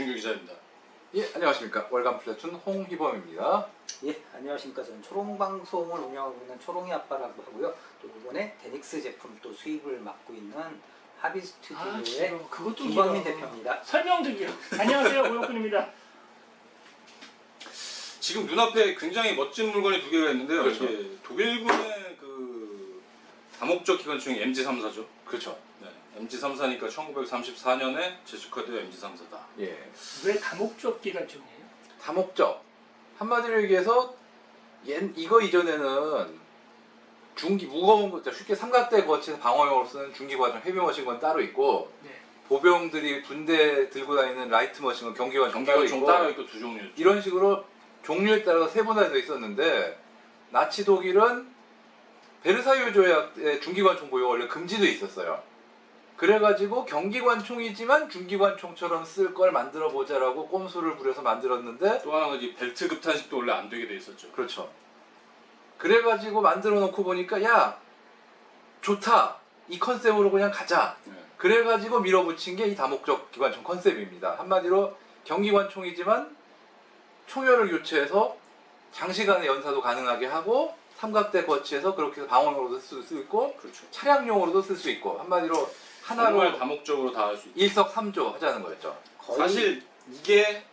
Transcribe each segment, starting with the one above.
김준규 기자입니다. 예, 안녕하십니까. 월간 플래툰 홍희범입니다. 예, 안녕하십니까. 저는 초롱방송을 운영하고 있는 초롱이 아빠라고 하고요. 또 이번에 데닉스 제품 또 수입을 맡고 있는 하비 스튜디오의 그것도 김광민 대표입니다. 설명도 길어. 안녕하세요, 오영훈입니다. 지금 눈앞에 굉장히 멋진 물건이 두 개가 있는데요. 그렇죠. 이게 독일군의 그 다목적 기관총이 MG34죠. 그렇죠. 네, MG34니까 1934년에 제시카드 MG34다. 예. 왜 다목적 기관총이에요? 다목적. 한마디로 얘기해서 이거 이전에는 무거운 거, 쉽게 삼각대 거치에서 방어용으로 쓰는 중기관총 헤비머신건 따로 있고, 네. 보병들이 군대 들고 다니는 라이트 머신건 경기관총 따로 경기관총 있고, 따로 있고 두 종류. 이런 식으로 종류에 따라서 세 분화되어 있었는데, 나치 독일은 베르사유 조약의 중기관총 보유가 원래 금지돼 있었어요. 그래가지고 경기관총이지만 중기관총처럼 쓸 걸 만들어 보자라고 꼼수를 부려서 만들었는데, 또 하나가 이 벨트 급탄식도 원래 안 되게 돼 있었죠. 그렇죠. 그래가지고 만들어 놓고 보니까 야 좋다, 이 컨셉으로 그냥 가자. 네. 그래가지고 밀어붙인 게 이 다목적 기관총 컨셉입니다. 한마디로 경기관총이지만 총열을 교체해서 장시간의 연사도 가능하게 하고, 삼각대 거치해서 그렇게 해서 방어용으로도 쓸 수 있고, 그렇죠. 차량용으로도 쓸 수 있고, 한마디로 정말 하나로 다목적으로 다 할 수 있죠. 일석삼조 하자는 거였죠. 거의 사실 이게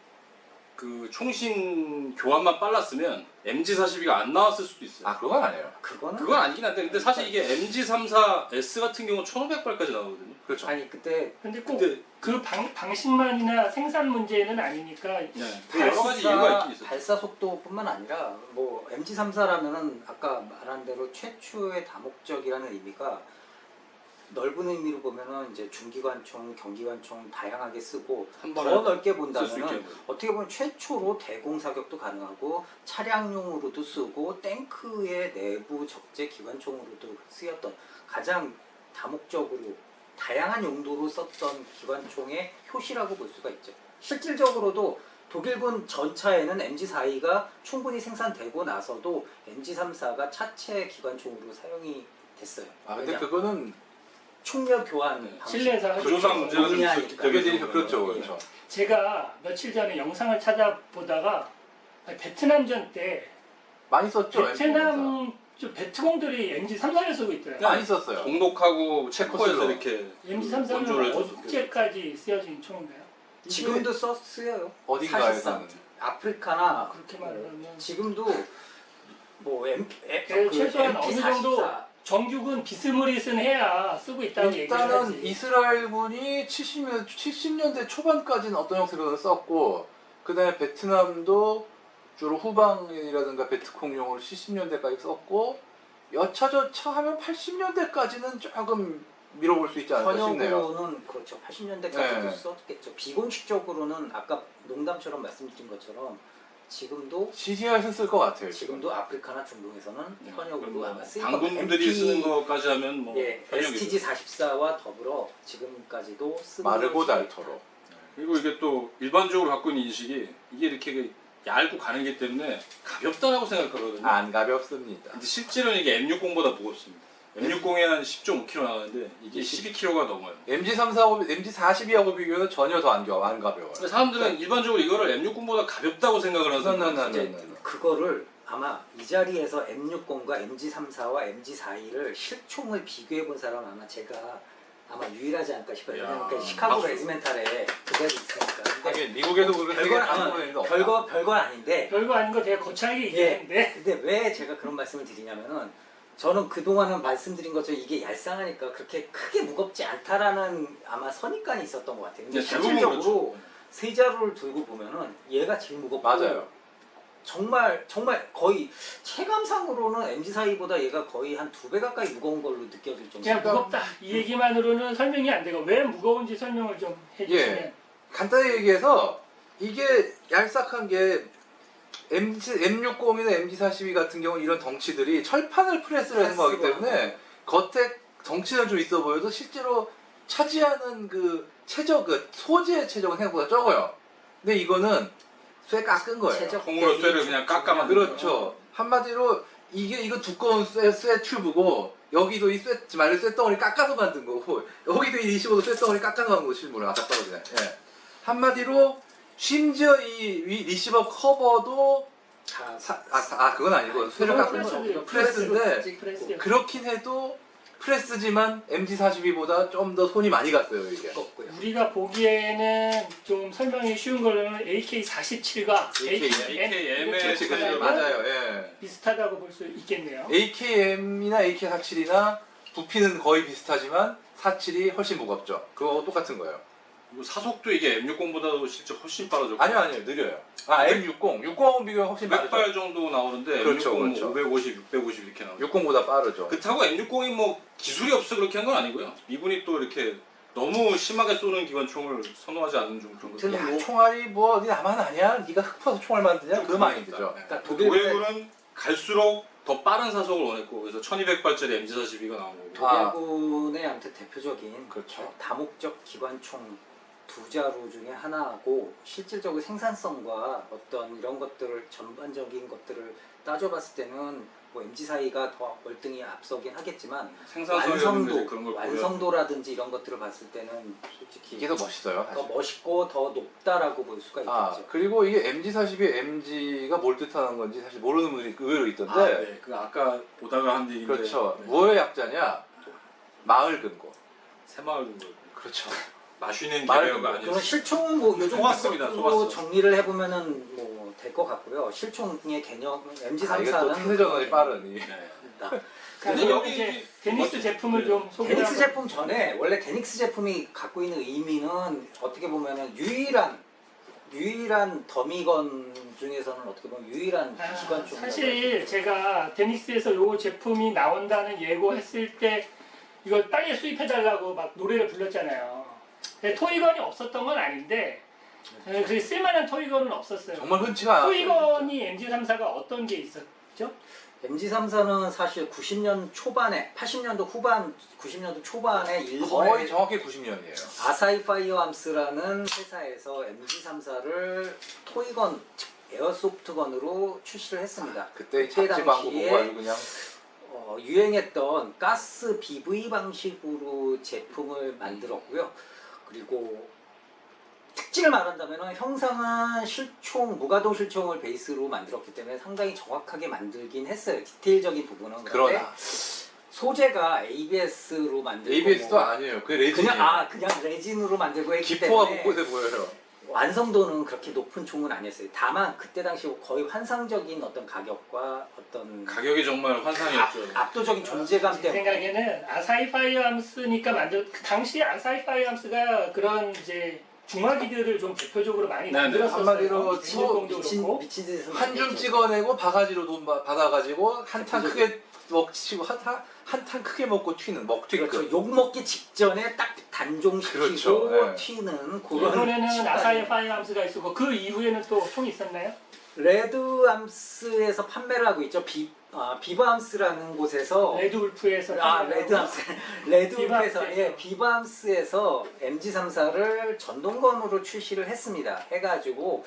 그 총신 교환만 빨랐으면 MG42가 안 나왔을 수도 있어요. 아, 그건 아니에요. 그건 아니긴 한데, 근데 사실 이게 MG34S 같은 경우는 1500발까지 나오거든요. 그렇죠. 아니 그때 근데 꼭 근데 그 방식만이나 생산 문제는 아니니까 네, 그 여러 가지 이유가 있긴 있어요. 발사 속도뿐만 아니라 뭐 MG34라면은 아까 말한 대로 최초의 다목적이라는 의미가 넓은 의미로 보면은 이제 중기관총, 경기관총 다양하게 쓰고, 한 더 번에 넓게 쓸수 본다면은 있게. 어떻게 보면 최초로 대공 사격도 가능하고 차량용으로도 쓰고 탱크의 내부 적재 기관총으로도 쓰였던, 가장 다목적으로 다양한 용도로 썼던 기관총의 효시라고 볼 수가 있죠. 실질적으로도 독일군 전차에는 MG42가 충분히 생산되고 나서도 MG34가 차체 기관총으로 사용이 됐어요. 아, 근데 왜냐? 그거는 총력 교환 네. 방식. 실내에서 하죠. 구조상 문제가 좀 있었기 의미하니까. 때문에. 되게 그렇죠, 그렇죠. 제가 며칠 전에 영상을 찾아보다가 베트남전 때 많이 썼죠. 베트남 베트공들이 MG34를 쓰고 있더라고요. 많이 썼어요. 동독하고 체코에서 체코스로. 이렇게 MG34는 원조를 해줬었죠. 언제까지 쓰여진 총인가요? 지금도 쓰여요. 어딘가에서는 사실상 아프리카나 그렇게 말하면 지금도 뭐 최소한 어느 정도 MP44 정규군 비스무리슨 해야 쓰고 있다고 얘기를 일단은 하지. 이스라엘군이 70년대 초반까지는 어떤 형태로든 썼고, 그 다음에 베트남도 주로 후방이라든가 베트콩용으로 70년대까지 썼고, 여차저차 하면 80년대까지는 조금 밀어볼 수 있지 않을까 싶네요. 현역으로는 그렇죠. 80년대까지도 네. 썼겠죠. 비공식적으로는 아까 농담처럼 말씀드린 것처럼 지금도 CDR에서 쓸 것 같아요. 지금도 아프리카나 중동에서는 네, 현역으로 아마 쓰일 겁니다. 당군들이 쓰는 것까지 하면 뭐 예, 현역이죠. STG-44와 더불어 지금까지도 쓰는 마르고 것이 달토로. 그리고 이게 또 일반적으로 갖고 있는 인식이 이게 이렇게 얇고 가는기 때문에 가볍다라고 생각하거든요. 안 가볍습니다. 근데 실제로는 이게 M60보다 무겁습니다. M60에 한 10.5kg 나가는데 이게 12kg가 넘어요. MG42하고 비교해서 전혀 더 안 가벼워요. 근데 사람들은 일반적으로 이거를 M60보다 가볍다고 생각을 하는 네, 사람들 네, 이제 네. 그거를 아마 이 자리에서 M60과 MG34와 MG42를 실총을 비교해 본 사람은 아마 제가 유일하지 않을까 싶어요. 야, 왜냐면 그 시카고 박수. 레지멘탈에 그대로 있으니까. 근데 하긴 미국에도 그렇게 별건 한국에는 없다. 별건 아닌데. 별거 아닌 거 되게 거창하게 얘기했는데 근데 왜 제가 그런 말씀을 드리냐면은, 저는 그동안은 말씀드린 것처럼 이게 얄쌍하니까 그렇게 크게 무겁지 않다라는 아마 선입관이 있었던 것 같아요. 근데 네, 대부분 실질적으로 그렇죠. 세자루를 들고 보면은 얘가 제일 무겁고, 맞아요. 정말 거의 체감상으로는 MG42보다 얘가 거의 한 2배 가까이 무거운 걸로 느껴질 정도. 그냥 무겁다 이 얘기만으로는 설명이 안 되고 왜 무거운지 설명을 좀 해주시면. 예. 간단히 얘기해서 이게 얄싹한 게 M60이나 MG42 같은 경우 이런 덩치들이 철판을 프레스를 하는 거기 때문에 겉에 덩치는 좀 있어 보여도 실제로 차지하는 그 최저 그 소재의 체적은 생각보다 적어요. 근데 이거는 쇠 깎은 거예요. 최적 통으로 쇠를 그냥 깎아 만든 그렇죠. 한마디로 이거 두꺼운 쇠 튜브고, 여기도 이 말을 쇠덩어리 깎아서 만든 거고, 여기도 이 25도 쇠덩어리 깎아서 만든 거 실물은 아까 떨어지네. 예. 한마디로 심지어 이 리시버 커버도 그건 아니고 쇠를 깎은 건 프레스인데 프레스. 그렇긴 해도 프레스지만 MG42보다 좀 더 손이 많이 갔어요 이게. 두껍고요. 우리가 보기에는 좀 설명이 쉬운 걸로는 AK47과 AKM의 그렇지, 차이가 맞아요. 예. 비슷하다고 볼 수 있겠네요. AKM이나 AK47이나 부피는 거의 비슷하지만 47이 훨씬 무겁죠. 그거 똑같은 거예요. 그리고 사속도 이게 M60보다도 실제 훨씬 빠르죠. 아니요 느려요. M60, 60하고 비교하면 훨씬 빠르죠. 100발 정도 나오는데 그렇죠, M60은 그렇죠. 550, 650 이렇게 나오죠. 60보다 빠르죠. 그렇다고 M60이 뭐 기술이 없어 그렇게 한 건 아니고요. 이분이 또 이렇게 너무 심하게 쏘는 기관총을 선호하지 않는 좀 그런 거. 저는 야, 총알이 뭐 어디 나만 아니야? 네가 흙파서 총알 만드냐? 그 마인드죠. 그러니까 독일군은 갈수록 더 빠른 사속을 원했고 그래서 1200발짜리 MG42가 나온 거고. 독일군의 아무튼 대표적인 그렇죠. 다목적 기관총 두 자루 중에 하나고 실질적으로 생산성과 어떤 이런 것들을 전반적인 것들을 따져봤을 때는 뭐 MG42가 더 월등히 앞서긴 하겠지만 생산성이라든지 그런 걸 완성도라든지 이런 것들을 봤을 때는 솔직히 이게 더 멋있어요. 더 사실. 멋있고 더 높다라고 볼 수가 있겠죠. 그리고 이게 MG42, MG가 뭘 뜻하는 건지 사실 모르는 분들이 의외로 있던데. 네. 그 아까 보다가 한 얘기인데. 그렇죠. 네. 뭐의 약자냐? 마을 근거. 새마을 둔 거예요. 그렇죠. 마쉬는 말- 개념가 그런 아니었어요. 실총 뭐 요즘 속았습니다, 것으로 속았어. 정리를 해보면은 뭐 될 것 같고요. 실총의 개념 이게 또 MG34는 태세전환이 빠르니. 네. 근데 근데 여기 이제 데니스 제품을 좀 소개를 데닉스 한번- 제품 전에 원래 데닉스 제품이 갖고 있는 의미는 어떻게 보면은 유일한 더미건 중에서는 어떻게 보면 유일한 기관총. 사실 제가 데니스에서 요 제품이 나온다는 예고했을 때 이걸 빨리 수입해달라고 막 노래를 불렀잖아요. 근데 토이건이 없었던 건 아닌데 그 쓸만한 토이건은 없었어요. 정말 흔치가 않았어요. 토이건이 MG34가 어떤 게 있었죠? MG34는 사실 90년 초반에 80년도 후반 90년도 초반에 거의 일본의 정확히 90년이에요. 아사히 파이어암스라는 회사에서 MG34를 토이건 즉 에어소프트건으로 출시를 했습니다. 그때 그때 잡지 광고 당시에 보고 아주 그냥 유행했던 가스 BV 방식으로 제품을 만들었고요. 그리고 특징을 말한다면 형상은 실총, 무가동 실총을 베이스로 만들었기 때문에 상당히 정확하게 만들긴 했어요. 디테일적인 부분은. 그런데 그러나 소재가 ABS로 만들고 ABS도 아니에요. 그게 레진이에요. 그냥 레진으로 만들고 했기 기포가 때문에 곳곳에 보여요. 완성도는 그렇게 높은 총은 아니었어요. 다만 그때 당시 거의 환상적인 어떤 가격과 어떤 가격이 정말 환상이었죠. 압도적인 존재감 제 때문에 생각에는 아사히 파이어암스니까 그 당시 아사히 파이어암스가 그런 이제 중화기들을 좀 대표적으로 많이 네, 네. 만들었었어요. 한마디로 M60도 그렇고. 미친 짓을 한 줌 많이 찍어내고 바가지로 돈 받아가지고 한 탄 크게 먹치고 한 탄 크게 먹고 튀는 먹튀. 그렇죠. 욕 먹기 직전에 딱 단종시키고 그렇죠. 네. 튀는 그런 이번에는 시간이- 아사히 파이어암스가 있었고 그 이후에는 또 총이 있었나요? 레드암스에서 판매를 하고 있죠. 비바암스라는 곳에서 레드울프에서 레드암스 레드암스에서 비바암스에서. 비바암스에서 MG34를 전동건으로 출시를 했습니다. 해가지고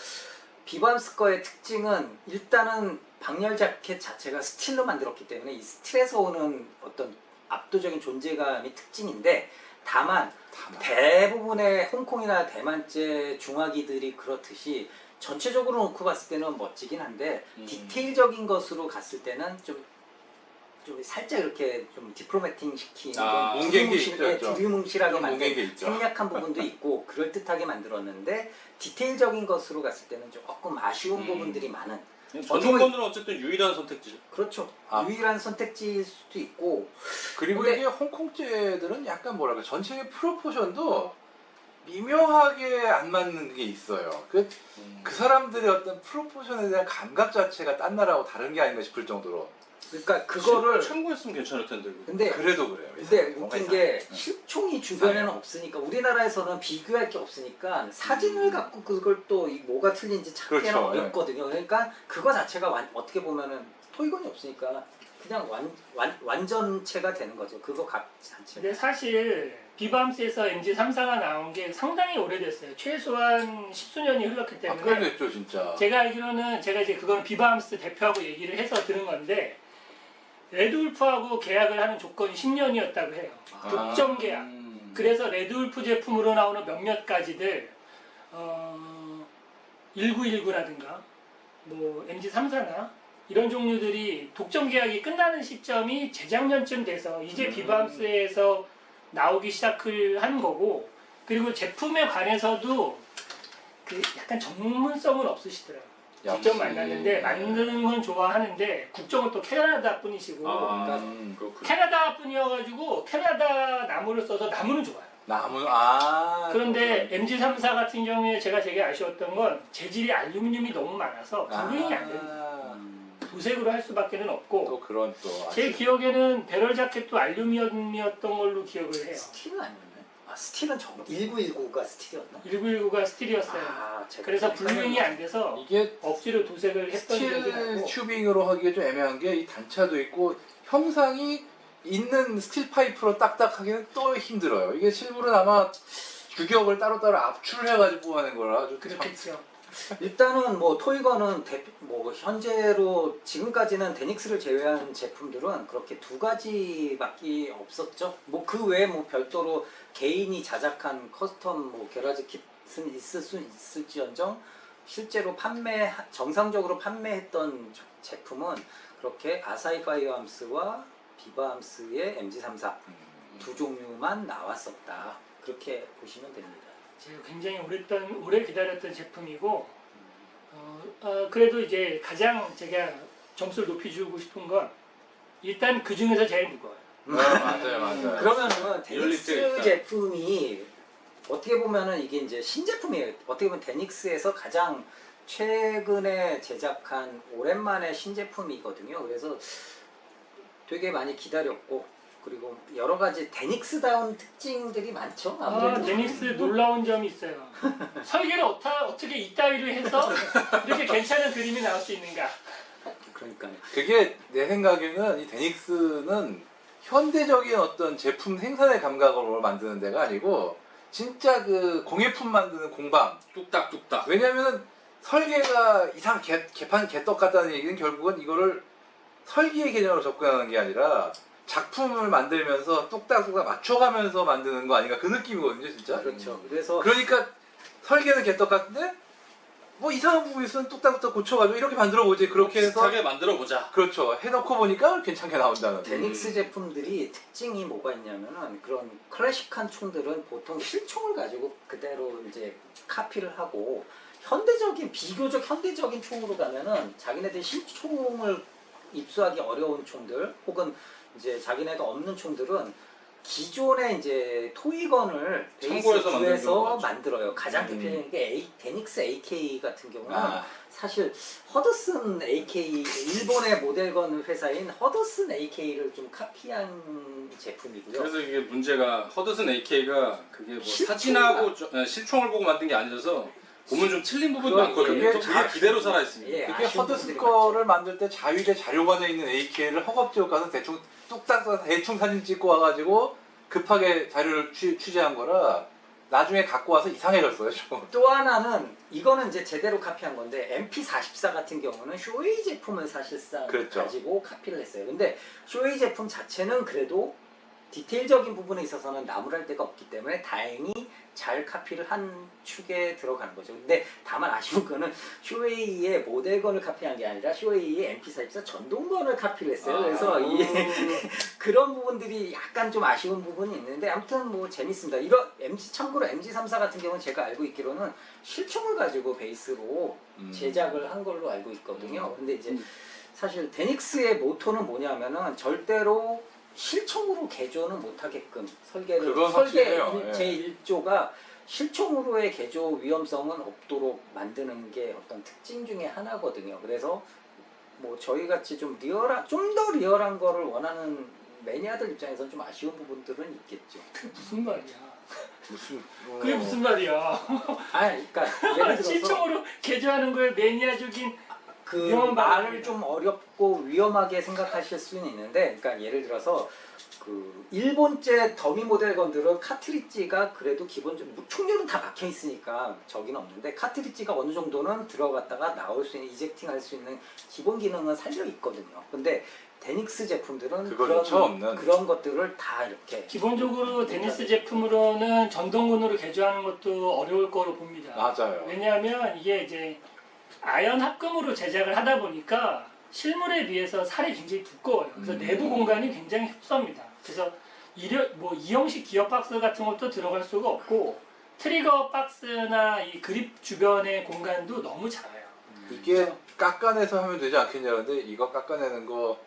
비바암스 거의 특징은 일단은 방열 자켓 자체가 스틸로 만들었기 때문에 이 스틸에서 오는 어떤 압도적인 존재감이 특징인데 다만 대부분의 홍콩이나 대만제 중화기들이 그렇듯이 전체적으로 놓고 봤을 때는 멋지긴 한데 디테일적인 것으로 갔을 때는 좀 살짝 이렇게 좀 디프로매팅 시킨 뭉갠 게 있죠. 두리뭉실하게 뭉갠 만든 게 있죠. 생략한 부분도 있고 그럴듯하게 만들었는데 디테일적인 것으로 갔을 때는 조금 아쉬운 부분들이 많은 전동건들은 어쨌든 유일한 선택지죠. 그렇죠. 아. 유일한 선택지일 수도 있고 그리고 근데- 이게 홍콩제들은 약간 뭐랄까 전체의 프로포션도 미묘하게 안 맞는 게 있어요. 그 사람들의 어떤 프로포션에 대한 감각 자체가 딴 나라하고 다른 게 아닌가 싶을 정도로. 그러니까 그거를 참고했으면 괜찮을 텐데. 그거. 근데 그래도 그래요. 근데 뭔가 웃긴 게 이상해요. 실총이 주변에는 이상해요. 없으니까 우리나라에서는 비교할 게 없으니까 사진을 갖고 그걸 또 뭐가 틀린지 찾기는 그렇죠, 어렵거든요. 그러니까 그거 자체가 어떻게 보면은 토이건이 없으니까 그냥 완전체가 되는 거죠. 그거 자체. 근데 사실 비밤스에서 MG34가 나온 게 상당히 오래됐어요. 최소한 10수년이 흘렀기 때문에 꽤 됐죠 진짜. 제가 알기로는 제가 이제 그거는 비밤스 대표하고 얘기를 해서 들은 건데 레드울프하고 계약을 하는 조건이 10년이었다고 해요. 독점 계약. 그래서 레드울프 제품으로 나오는 몇몇 가지들 1919라든가 뭐 MG34나 이런 종류들이 독점 계약이 끝나는 시점이 재작년쯤 돼서 이제 비밤스에서 나오기 시작을 한 거고, 그리고 제품에 관해서도 그 약간 전문성은 없으시더라고요. 직접 역시. 만났는데 만드는 건 좋아하는데 국적은 또 캐나다 분이시고, 그러니까 그렇군요. 캐나다 분이어가지고 캐나다 나무를 써서 나무는 좋아요. 나무 그런데 MG34 같은 경우에 제가 되게 아쉬웠던 건 재질이 알루미늄이 너무 많아서 구분이 안 됩니다. 도색으로 할 수밖에는 없고, 또 그런 또 제 기억에는 배럴 자켓도 알루미늄이었던 걸로 기억을 해요. 스틸은 아니었나요? 아 스틸은 1919가 스틸이었나? 1919가 스틸이었어요. 제가 그래서 헷갈렸나? 분류이 안 돼서 이게 억지로 도색을 했던 기억이 스틸 나고. 튜빙으로 하기에 좀 애매한 게 이 단차도 있고 형상이 있는 스틸 파이프로 딱딱하기는 또 힘들어요. 이게 실물은 아마 규격을 따로따로 압출을 해가지고 하는 거라 아주 참- 그렇겠죠. 일단은 뭐 토이건은 뭐 현재로 지금까지는 데닉스를 제외한 제품들은 그렇게 두 가지밖에 없었죠. 뭐 그 외에 뭐 별도로 개인이 자작한 커스텀 뭐 게라지 킷은 있을 수 있을지언정 실제로 정상적으로 판매했던 제품은 그렇게 아사히 파이어암스와 비바암스의 MG34 두 종류만 나왔었다. 그렇게 보시면 됩니다. 제가 굉장히 오래 기다렸던 제품이고, 그래도 이제 가장 제가 점수를 높여주고 싶은 건 일단 그 중에서 제일 무거워요. 맞아요. 그러면은 열릴 때 데닉스 있다. 제품이 어떻게 보면은 이게 이제 신제품이에요. 어떻게 보면 데닉스에서 가장 최근에 제작한 오랜만에 신제품이거든요. 그래서 되게 많이 기다렸고, 그리고 여러 가지 데닉스다운 특징들이 많죠. 아무래도. 데닉스 놀라운 점이 있어요. 설계를 어떻게 이따위로 해서 이렇게 괜찮은 그림이 나올 수 있는가. 그러니까요. 그게 내 생각에는 이 데닉스는 현대적인 어떤 제품 생산의 감각으로 만드는 데가 아니고 진짜 그 공예품 만드는 공방. 뚝딱뚝딱. 왜냐면은 설계가 이상 개판 개떡 같다는 얘기는 결국은 이거를 설계의 개념으로 접근하는 게 아니라 작품을 만들면서 뚝딱뚝딱 맞춰가면서 만드는 거 아닌가 그 느낌이거든요 진짜. 그렇죠. 그래서 그러니까 설계는 개떡 같은데 뭐 이상한 부분이 있으면 뚝딱뚝딱 고쳐가지고 이렇게 만들어보지 그렇게 해서 비슷하게 만들어 보자. 그렇죠 해놓고 보니까 괜찮게 나온다는. 데닉스 제품들이 특징이 뭐가 있냐면은 그런 클래식한 총들은 보통 실총을 가지고 그대로 이제 카피를 하고 비교적 현대적인 총으로 가면은 자기네들 실총을 입수하기 어려운 총들 혹은 이제 자기네가 없는 총들은 기존의 이제 토이건을 참고해서 만드는 베이스에서 경우가 많죠. 만들어요. 가장 대표적인 게 데닉스 AK 같은 경우는 아, 사실 허드슨 AK 일본의 모델건 회사인 허드슨 AK를 좀 카피한 제품이고요. 그래서 이게 문제가 허드슨 AK가 그게 뭐 실총이다. 사진하고 실총을 보고 만든 게 아니라서 보면 좀 틀린 부분도 많거든요. 그게 그게 그대로 살아 있습니다. 예, 그게 아쉬운 허드슨 부분들이 거를 만들 때 자유대 자료관에 있는 AK를 허겁지겁 가서 대충 뚝딱 대충 사진 찍고 와가지고 급하게 자료를 취재한 거라 나중에 갖고 와서 이상해졌어요 좀. 또 하나는 이거는 이제 제대로 카피한 건데 MP44 같은 경우는 쇼웨이 제품을 사실상 그렇죠. 가지고 카피를 했어요. 근데 쇼웨이 제품 자체는 그래도 디테일적인 부분에 있어서는 나무랄 데가 없기 때문에 다행히 잘 카피를 한 축에 들어가는 거죠. 근데 다만 아쉬운 거는 쇼웨이의 모델건을 카피한 게 아니라 쇼웨이의 MP44 전동건을 카피를 했어요. 그래서 그런 부분들이 약간 좀 아쉬운 부분이 있는데 아무튼 뭐 재밌습니다. 참고로 MG34 같은 경우는 제가 알고 있기로는 실총을 가지고 베이스로 제작을 한 걸로 알고 있거든요. 근데 이제 사실 데닉스의 모토는 뭐냐면은 절대로 실총으로 개조는 못하게끔 설계 확실해요. 예. 제1조가 실총으로의 개조 위험성은 없도록 만드는 게 어떤 특징 중에 하나거든요. 그래서 뭐 저희 같이 좀 더 리얼한 거를 원하는 매니아들 입장에서는 좀 아쉬운 부분들은 있겠죠. 그게 무슨 말이야? 무슨 그게 무슨 말이야? 그러니까 예를 들어서 실총으로 개조하는 거에 매니아적인 그 위험한 말을 발언입니다. 좀 어렵고 위험하게 생각하실 수는 있는데, 그러니까 예를 들어서 그 일본제 더미 모델건들은 카트리지가 그래도 기본적으로 총률은 다 막혀 있으니까 저기는 없는데 카트리지가 어느 정도는 들어갔다가 나올 수 있는 이젝팅 할 수 있는 기본 기능은 살려 있거든요. 근데 데닉스 제품들은 그거조차 없는. 그런 것들을 다 이렇게 기본적으로 데니스 제품으로는 전동군으로 개조하는 것도 어려울 거로 봅니다. 맞아요. 왜냐하면 이게 이제 아연 합금으로 제작을 하다 보니까 실물에 비해서 살이 굉장히 두꺼워요. 그래서 내부 공간이 굉장히 협소합니다. 그래서 이 형식 기어 박스 같은 것도 들어갈 수가 없고 트리거 박스나 이 그립 주변의 공간도 너무 작아요. 이게 깎아내서 하면 되지 않겠냐 근데 이거 깎아내는 거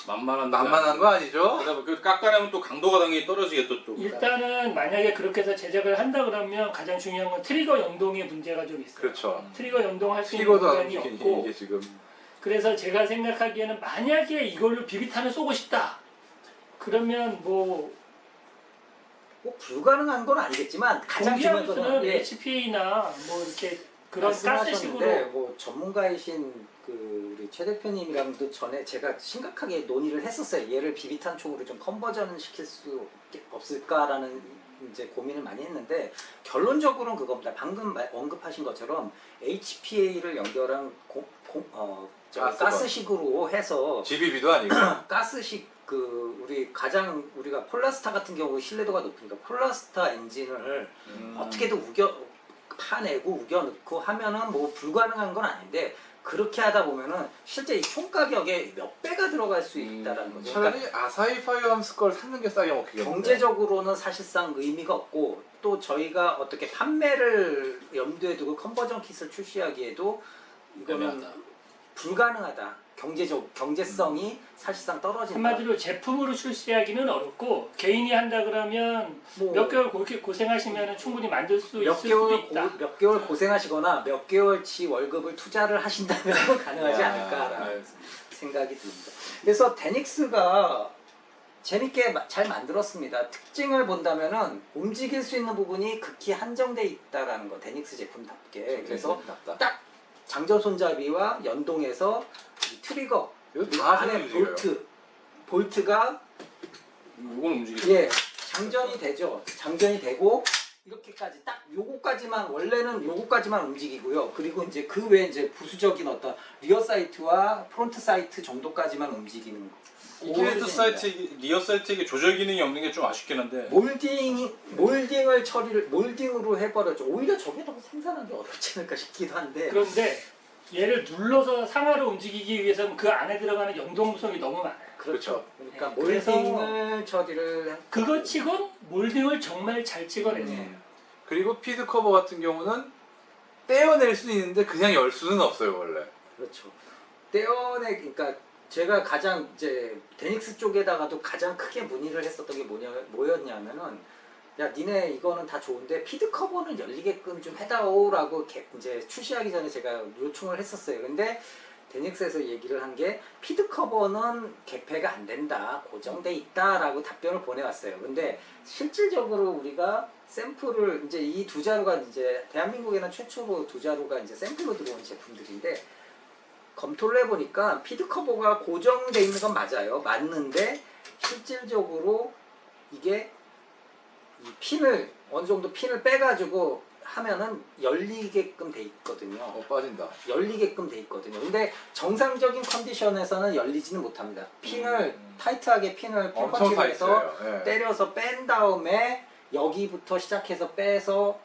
만만한 거 아니죠? 그다음에 그 깎아내면 또 강도가 당연히 떨어지겠죠 또. 일단은 만약에 그렇게 해서 제작을 한다 그러면 가장 중요한 건 트리거 연동의 문제가 좀 있어요. 그렇죠. 트리거 연동할 수 있는 피고도 안 공간이 움직이니 없고 이게 지금 그래서 제가 생각하기에는 만약에 이걸로 비비탄을 쏘고 싶다 그러면 뭐 꼭 불가능한 건 아니겠지만 가장 중요한 공기하우스는 거는 HPA나 뭐 이렇게 그런 말씀하셨는데 가스식으로 뭐 전문가이신 그 우리 최 대표님이랑도 전에 제가 심각하게 논의를 했었어요. 얘를 비비탄 총으로 좀 컨버전 시킬 수 없을까라는 이제 고민을 많이 했는데 결론적으로는 그겁니다. 방금 언급하신 것처럼 HPA를 연결한 가스식으로 해서 GBB도 아니고 가스식 우리가 폴라스타 같은 경우 신뢰도가 높으니까 폴라스타 엔진을 어떻게든 파내고 우겨넣고 하면은 뭐 불가능한 건 아닌데 그렇게 하다 보면은 실제 이 총 가격에 몇 배가 들어갈 수 있다라는 거죠. 그러니까 차라리 아사히 파이어함스 걸 사는 게 싸게 먹히겠는데 경제적으로는 사실상 의미가 없고 또 저희가 어떻게 판매를 염두에 두고 컨버전 킷을 출시하기에도 이거는 애매하다. 불가능하다. 경제성이 사실상 떨어진다. 한마디로 제품으로 출시하기는 어렵고 개인이 한다 그러면 뭐 몇 개월 그렇게 고생하시면 충분히 만들 수 있을 수도 있다. 몇 개월 고생하시거나 몇 개월치 월급을 투자를 하신다면 가능하지 않을까라는 생각이 듭니다. 그래서 데닉스가 재밌게 잘 만들었습니다. 특징을 본다면은 움직일 수 있는 부분이 극히 한정돼 있다라는 거, 데닉스 제품답게. 그래서 딱 장전 손잡이와 연동해서 이 트리거 이거 그리고 다 안에 움직여요. 볼트가 이건 움직이죠. 예 장전이 되죠. 장전이 되고 이렇게까지 딱 요거까지만 원래는 요거까지만 움직이고요. 그리고 이제 그 외에 이제 부수적인 어떤 리어 사이트와 프론트 사이트 정도까지만 움직이는 거. 이게 리어 사이트에 조절 기능이 없는 게 좀 아쉽긴 한데. 몰딩으로 해버렸죠. 오히려 저게 더 생산하기 어렵지 않을까 싶기도 한데. 그런데 얘를 눌러서 상하로 움직이기 위해서는 그 안에 들어가는 연동 구성이 너무 많아요. 그렇죠. 그러니까 네, 그래서 몰딩을 처리를 그거 치곤 몰딩을 정말 잘 찍어냈어요. 그리고 피드 커버 같은 경우는 떼어낼 수는 있는데 그냥 열 수는 없어요 원래. 그렇죠. 그러니까 제가 가장 이제 데닉스 쪽에다가도 가장 크게 문의를 했었던 게 뭐였냐면은 야 니네 이거는 다 좋은데 피드 커버는 열리게끔 좀 해다오라고 이제 출시하기 전에 제가 요청을 했었어요. 근데 데닉스에서 얘기를 한 게 피드 커버는 개폐가 안 된다, 고정돼 있다라고 답변을 보내왔어요. 근데 실질적으로 우리가 샘플을 이제 이 두 자루가 이제 대한민국에는 최초로 두 자루가 이제 샘플로 들어온 제품들인데 검토를 해보니까 피드 커버가 고정돼 있는 건 맞아요. 맞는데 실질적으로 이게 이 핀을 어느 정도 핀을 빼가지고 하면은 열리게끔 돼 있거든요. 빠진다. 열리게끔 돼 있거든요. 근데 정상적인 컨디션에서는 열리지는 못합니다. 핀을 타이트하게 핀을 엄청 핀펀치해서 타이트해요. 예. 때려서 뺀 다음에 여기부터 시작해서 빼서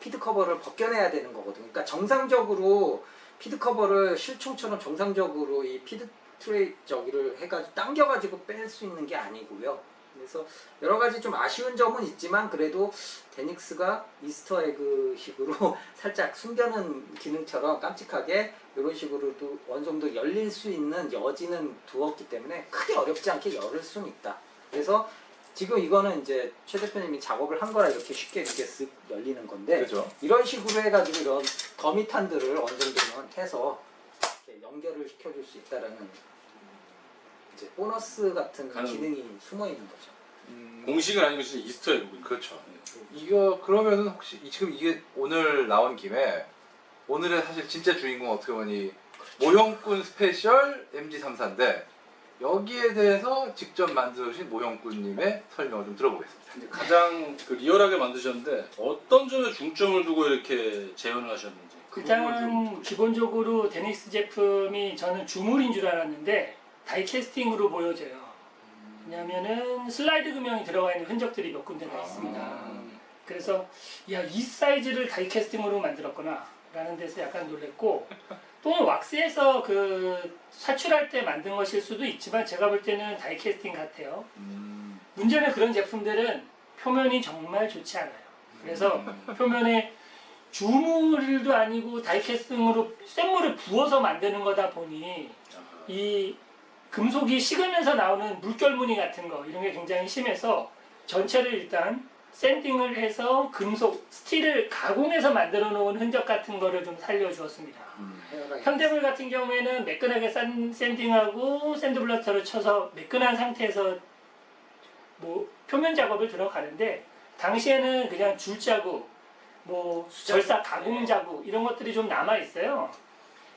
피드 커버를 벗겨내야 되는 거거든요. 그러니까 정상적으로 피드 커버를 실총처럼 정상적으로 이 피드 트레이 저기를 해가지고 당겨가지고 뺄 수 있는 게 아니고요. 그래서 여러 가지 좀 아쉬운 점은 있지만 그래도 데닉스가 이스터에그 식으로 살짝 숨겨놓은 기능처럼 깜찍하게 이런 식으로도 어느 정도 열릴 수 있는 여지는 두었기 때문에 크게 어렵지 않게 열을 수는 있다. 그래서 지금 이거는 이제 최 대표님이 작업을 한 거라 이렇게 쉽게 쓱 열리는 건데 그렇죠. 이런 식으로 해가지고 이런 더미탄들을 어느 정도는 해서 이렇게 연결을 시켜줄 수 있다라는 이제 보너스 같은 기능이 숨어 있는 거죠. 공식은 아니고 진짜 이스터에그. 그렇죠. 이거 그러면은 혹시 지금 이게 오늘 나온 김에 오늘의 사실 진짜 주인공 어떻게 보니 모형꾼 스페셜 MG34인데 여기에 대해서 직접 만드신 모형꾼님의 설명을 좀 들어보겠습니다. 근데 가장 그 리얼하게 만드셨는데 어떤 점에 중점을 두고 이렇게 재현을 하셨는지 그 부분을 일단 좀 기본적으로 데닉스 제품이 저는 주물인 줄 알았는데 다이캐스팅으로 보여져요. 왜냐면은 슬라이드 금형이 들어가 있는 흔적들이 몇 군데가 있습니다. 그래서 야, 이 사이즈를 다이캐스팅으로 만들었구나 라는 데서 약간 놀랬고, 또는 왁스에서 그 사출할 때 만든 것일 수도 있지만 제가 볼 때는 다이캐스팅 같아요. 문제는 그런 제품들은 표면이 정말 좋지 않아요. 그래서 표면에 주물도 아니고 다이캐스팅으로 쇳물을 부어서 만드는 거다 보니 이 금속이 식으면서 나오는 물결무늬 같은 거 이런 게 굉장히 심해서 전체를 일단 샌딩을 해서 금속 스틸을 가공해서 만들어 놓은 흔적 같은 거를 좀 살려주었습니다. 현대물 같은 경우에는 매끈하게 샌딩하고 샌드블러터를 쳐서 매끈한 상태에서 뭐 표면 작업을 들어가는데, 당시에는 그냥 줄 자국, 뭐 절삭 가공 자국 이런 것들이 좀 남아 있어요.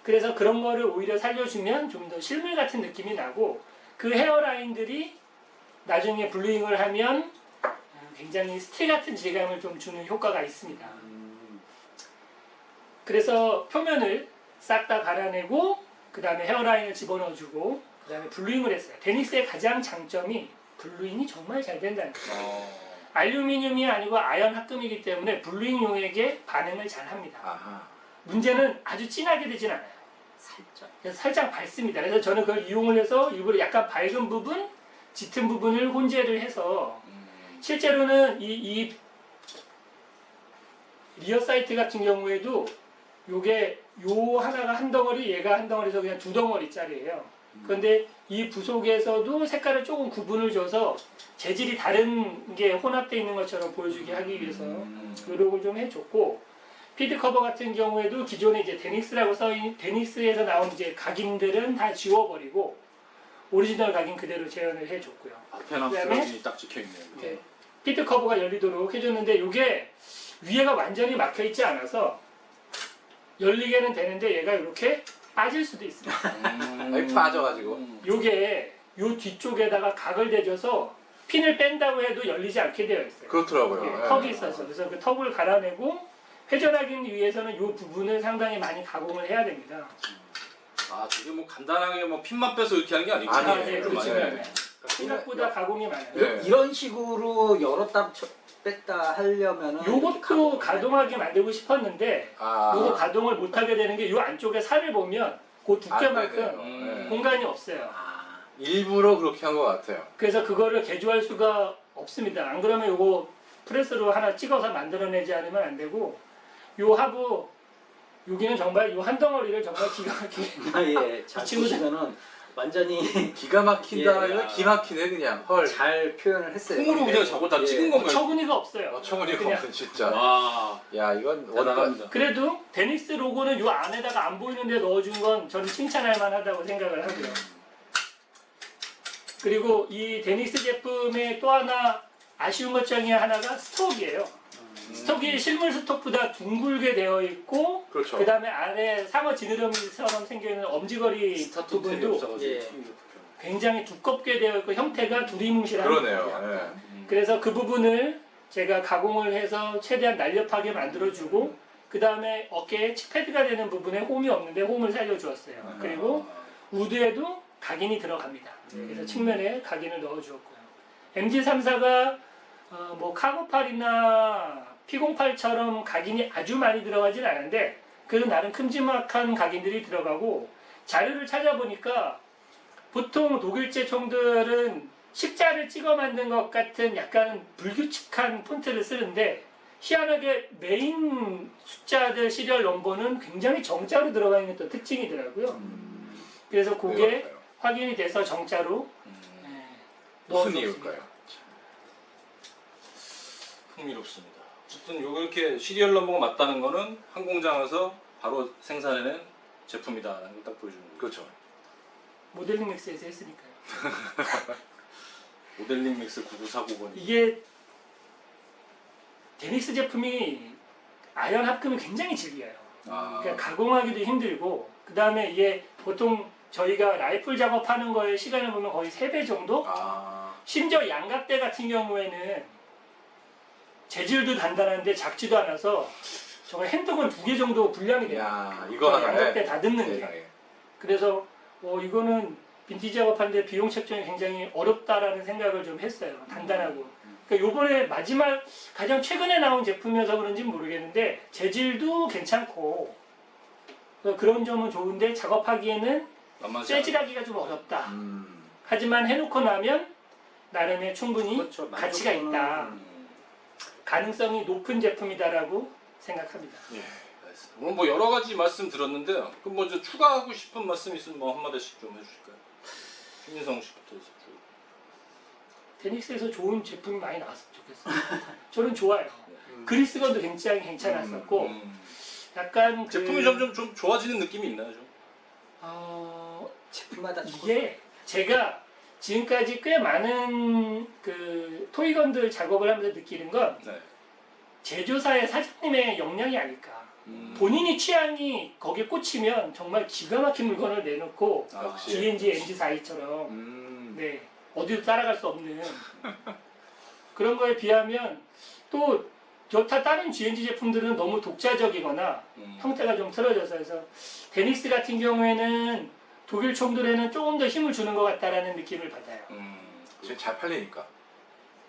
그래서 그런 거를 오히려 살려주면 좀 더 실물 같은 느낌이 나고, 그 헤어라인들이 나중에 블루잉을 하면 굉장히 스틸 같은 질감을 좀 주는 효과가 있습니다. 그래서 표면을 싹 다 갈아내고 그 다음에 헤어라인을 집어넣어주고 그 다음에 블루잉을 했어요. 데닉스의 가장 장점이 블루잉이 정말 잘 된다는 거예요. 알루미늄이 아니고 아연 합금이기 때문에 블루잉용에게 반응을 잘 합니다. 아하. 문제는 아주 진하게 되진 않아요. 살짝. 그래서 살짝 밝습니다. 그래서 저는 그걸 이용을 해서 일부러 약간 밝은 부분, 짙은 부분을 혼재를 해서, 실제로는 이 리어 사이트 같은 경우에도 요게 요 하나가 한 덩어리, 얘가 한 덩어리에서 그냥 두 덩어리짜리예요. 그런데 이 부속에서도 색깔을 조금 구분을 줘서 재질이 다른 게 혼합되어 있는 것처럼 보여주게 하기 위해서 노력을 좀 해줬고, 피드 커버 같은 경우에도 기존에 이제 데닉스라고 써있는 데닉스에서 나온 이제 각인들은 다 지워버리고 오리지널 각인 그대로 재현을 해줬고요. 앞에랑 그다음에 뒤에 딱 찍혀있네요. 네. 피드 커버가 열리도록 해줬는데, 이게 위에가 완전히 막혀 있지 않아서 열리게는 되는데 얘가 이렇게 빠질 수도 있습니다. 여기 빠져가지고. 요게 요 뒤쪽에다가 각을 대줘서 핀을 뺀다고 해도 열리지 않게 되어 있어요. 그렇더라고요. 예, 예. 턱이 있어서. 그래서 그 턱을 갈아내고 회전하기 위해서는 이 부분을 상당히 많이 가공을 해야 됩니다. 아, 되게 뭐 간단하게 뭐 핀만 빼서 이렇게 하는 게 아니고. 아니에요. 네, 그렇죠. 네. 생각보다 가공이 많아요. 네. 이런 식으로 열었다 뺐다 하려면은 이렇게 요것도 가공을 가동하게 만들고 싶었는데 아. 요거 가동을 못하게 되는 게 요 안쪽에 살을 보면 그 두께만큼 네. 공간이 없어요. 아, 일부러 그렇게 한 것 같아요. 그래서 그거를 개조할 수가 없습니다. 안 그러면 요거 프레스로 하나 찍어서 만들어내지 않으면 안 되고, 요 하부 여기는 정말 요 한 덩어리를 정말 기가 막히게 예, 잘 친구들- 보시면은 완전히 기가 막힌다. 예. 기막히네 그냥. 헐. 잘 표현을 했어요. 콩으로 그냥 저거 다 예. 찍은 건가요? 처분이가 없어요. 청은이가 그냥 없는 진짜. 와, 야 이건 대단합니다. 그래도 데닉스 로고는 요 안에다가 안 보이는 데 넣어준 건 저는 칭찬할 만하다고 생각을 하고요. 그리고 이 데닉스 제품의 또 하나 아쉬운 것 중에 하나가 스톡이에요. 스톡이 실물 스톡보다 둥글게 되어 있고, 그렇죠. 그 다음에 안에 상어 지느러미처럼 생겨있는 엄지거리 스타트 탭이 부분도 없어가지고. 예. 굉장히 두껍게 되어 있고 형태가 두리뭉실합니다. 그러네요. 그래서 그 부분을 제가 가공을 해서 최대한 날렵하게 만들어주고, 그 다음에 어깨에 칙패드가 되는 부분에 홈이 없는데 홈을 살려주었어요. 그리고 우드에도 각인이 들어갑니다. 그래서 측면에 각인을 넣어주었고요. MG34가 뭐 카고팔이나 P08처럼 각인이 아주 많이 들어가진 않은데 그래도 나름 큼지막한 각인들이 들어가고, 자료를 찾아보니까 보통 독일제 총들은 십자를 찍어 만든 것 같은 약간 불규칙한 폰트를 쓰는데, 희한하게 메인 숫자들 시리얼 넘버는 굉장히 정자로 들어가 있는 또 특징이더라고요. 그래서 그게 확인이 돼서 정자로 무슨 넣어줬습니다. 이유일까요? 흥미롭습니다. 어쨌든 이렇게 시리얼 넘버가 맞다는 거는 한 공장에서 바로 생산해낸 제품이다라는 걸 딱 보여주는 거죠. 그렇죠. 모델링 맥스에서 했으니까요. 모델링 맥스 9949번이. 이게 데닉스 제품이 아연 합금이 굉장히 질겨요. 아. 그러니까 가공하기도 힘들고, 그 다음에 이게 보통 저희가 라이플 작업하는 거에 시간을 보면 거의 3배 정도? 아, 심지어 양각대 같은 경우에는 재질도 단단한데 작지도 않아서 저거 핸드건 2개 정도 분량이 돼요. 야, 이거 하는데. 양각대 다 듣는 게. 세상에. 그래서 이거는 빈티지 작업하는데 비용 책정이 굉장히 어렵다라는 생각을 좀 했어요. 단단하고. 그러니까 요번에 마지막 가장 최근에 나온 제품이어서 그런지 모르겠는데 재질도 괜찮고 그런 점은 좋은데 작업하기에는 만만치 않아. 재질하기가 좀 어렵다. 음. 하지만 해놓고 나면 나름의 충분히 그렇죠. 가치가 있다. 가능성이 높은 제품이다라고 생각합니다. 예, 알겠습니다. 오늘 뭐 여러 가지 말씀 들었는데요. 그럼 먼저 추가하고 싶은 말씀 있으면 뭐 한마디씩 좀 해주실까요? 신인성 씨부터 해서 쭉. 테닉스에서 좋은 제품이 많이 나왔으면 좋겠어요. 저는 좋아요. 그리스건도 굉장히 괜찮았었고 약간 그 제품이 점점 좀 좋아지는 느낌이 있나요, 좀? 제품마다 이게 제가 지금까지 꽤 많은 그 토이건들 작업을 하면서 느끼는 건 네. 제조사의 사장님의 역량이 아닐까. 음. 본인이 취향이 거기에 꽂히면 정말 기가 막힌 물건을 내놓고 아, 역시. GNG, NG42처럼 네, 어디도 따라갈 수 없는 그런 거에 비하면 또 여타 다른 GNG 제품들은 너무 독자적이거나 형태가 좀 틀어져서 해서 데닉스 같은 경우에는 독일 총들에는 조금 더 힘을 주는 것 같다라는 느낌을 받아요. 지금 잘 팔리니까.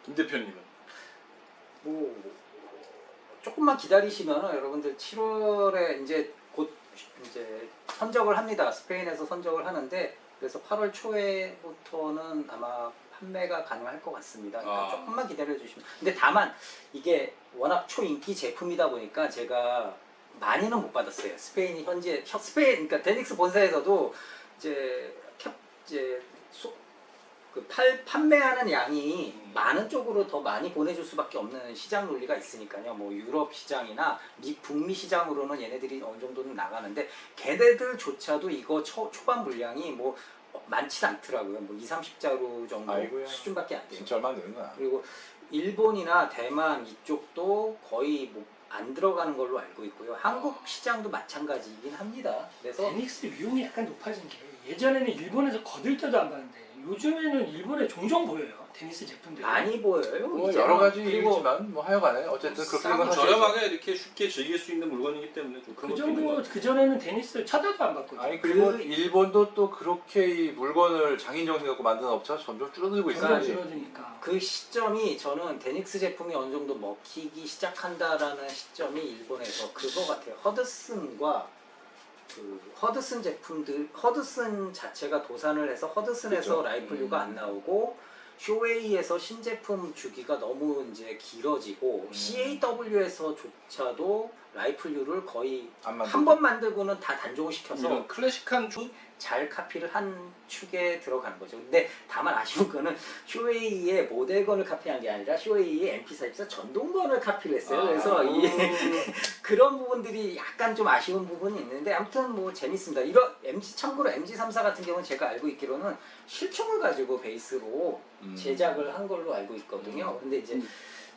김 대표님은? 뭐 조금만 기다리시면 여러분들 7월에 이제 곧 이제 선적을 합니다. 스페인에서 선적을 하는데 그래서 8월 초에부터는 아마 판매가 가능할 것 같습니다. 그러니까 아. 조금만 기다려 주시면. 근데 다만 이게 워낙 초인기 제품이다 보니까 제가 많이는 못 받았어요. 스페인이 현재 스페인 그러니까 데닉스 본사에서도 이제 판매하는 양이 많은 쪽으로 더 많이 보내줄 수밖에 없는 시장 논리가 있으니까요. 뭐 유럽 시장이나 북미 시장으로는 얘네들이 어느 정도는 나가는데 걔네들조차도 이거 초반 물량이 뭐 많지 않더라고요. 뭐 2, 30자루 정도 아이고야. 수준밖에 안 돼요. 진짜 얼마 안 되는 거야. 그리고 일본이나 대만 이쪽도 거의 뭐 안 들어가는 걸로 알고 있고요. 한국 시장도 마찬가지이긴 합니다. 그래서 데닉스 비용이 약간 높아진 게 예전에는 일본에서 거들 때도 안 봤는데 요즘에는 일본에 종종 보여요. 테니스 제품들이. 많이 보여요. 뭐 이제는. 여러 가지 그리고 이유지만 뭐 하여간에 어쨌든 그렇게 싸고 생각하시죠. 저렴하게 이렇게 쉽게 즐길 수 있는 물건이기 때문에 좀 그런 그 것도 있는 것 정도 같아요. 그 전에는 테니스 쳐다도 안 봤거든요. 아니 그리고 일본도 또 그렇게 이 물건을 장인 정신 갖고 만드는 업체가 점점 줄어들고 점점 있어요. 줄어드니까. 그 시점이 저는 데닉스 제품이 어느 정도 먹히기 시작한다라는 시점이 일본에서 그거 같아요. 허드슨과 그 허드슨 제품들 허드슨 자체가 도산을 해서 허드슨에서 그쵸. 라이플류가 안 나오고 쇼웨이에서 신제품 주기가 너무 이제 길어지고 CAW에서조차도 라이플류를 거의 안 한 번 만들고는 다 단종을 시켜서 이런 클래식한 잘 카피를 한 축에 들어가는 거죠. 근데 다만 아쉬운 거는 쇼웨이의 모델건을 카피한 게 아니라 쇼웨이의 MP44 전동건을 카피를 했어요. 그래서 그런 부분들이 약간 좀 아쉬운 부분이 있는데 아무튼 뭐 재밌습니다. 참고로 MG34 같은 경우는 제가 알고 있기로는 실총을 가지고 베이스로 제작을 한 걸로 알고 있거든요. 근데 이제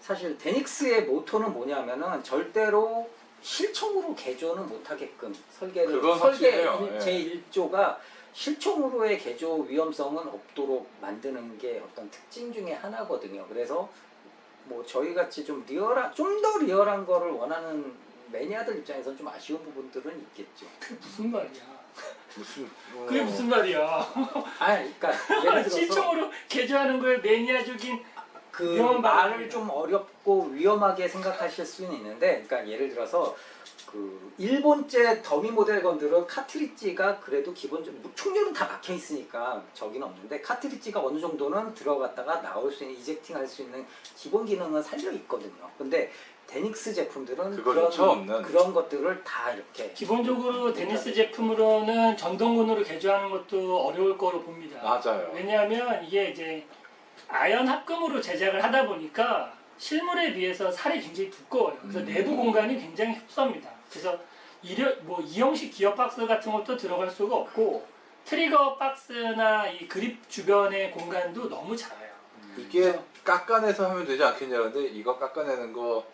사실 데닉스의 모토는 뭐냐면은 절대로 실총으로 개조는 못하게끔 설계 그건 확실해요. 예. 제1조가 실총으로의 개조 위험성은 없도록 만드는 게 어떤 특징 중에 하나거든요. 그래서 뭐 저희 같이 좀 더 리얼한 거를 원하는 매니아들 입장에서는 좀 아쉬운 부분들은 있겠죠. 그게 무슨 말이야? 무슨 그게 무슨 말이야? 그러니까 예를 들어서 실총으로 개조하는 거에 매니아적인 그 위험한 말을 발언이다. 좀 어렵고 위험하게 생각하실 수는 있는데, 그러니까 예를 들어서 그 일본제 더미 모델건들은 카트리지가 그래도 기본적으로 총률은 다 막혀 있으니까 저기는 없는데 카트리지가 어느 정도는 들어갔다가 나올 수 있는 이젝팅할 수 있는 기본 기능은 살려 있거든요. 근데 데닉스 제품들은 그거조차 없는. 그런 것들을 다 이렇게 기본적으로 데니스 제품으로는 전동군으로 개조하는 것도 어려울 거로 봅니다. 맞아요. 왜냐하면 이게 이제 아연 합금으로 제작을 하다 보니까 실물에 비해서 살이 굉장히 두꺼워요. 그래서 내부 공간이 굉장히 협소합니다. 그래서 이 형식 기어 박스 같은 것도 들어갈 수가 없고 트리거 박스나 이 그립 주변의 공간도 너무 작아요. 이게 깎아내서 하면 되지 않겠냐 근데 이거 깎아내는 거